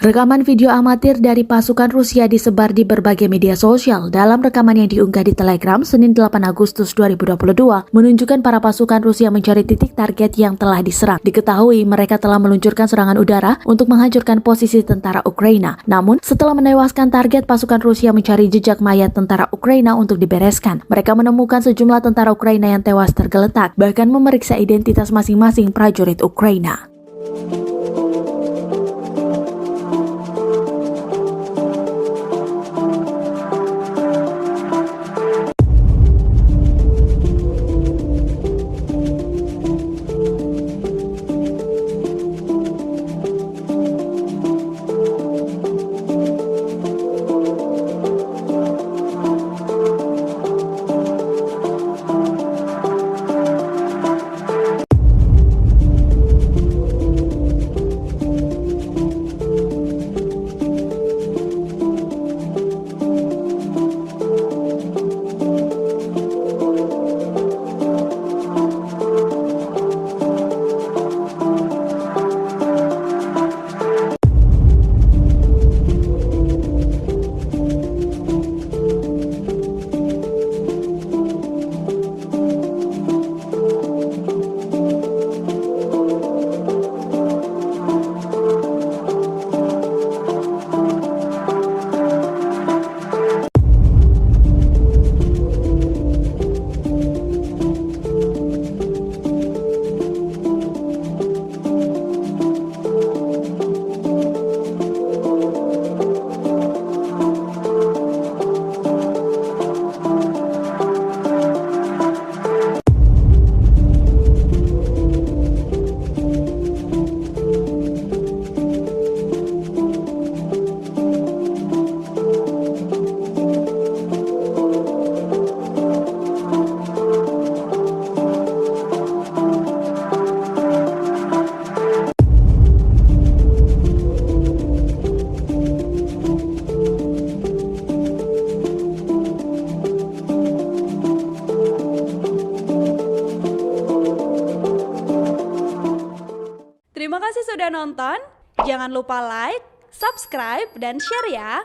Rekaman video amatir dari pasukan Rusia disebar di berbagai media sosial. Dalam rekaman yang diunggah di Telegram Senin 8 Agustus 2022, menunjukkan para pasukan Rusia mencari titik target yang telah diserang. Diketahui mereka telah meluncurkan serangan udara untuk menghancurkan posisi tentara Ukraina. Namun, setelah menewaskan target, pasukan Rusia mencari jejak mayat tentara Ukraina untuk dibereskan. Mereka menemukan sejumlah tentara Ukraina yang tewas tergeletak, bahkan memeriksa identitas masing-masing prajurit Ukraina. Terima kasih sudah nonton. Jangan lupa like, subscribe, dan share ya.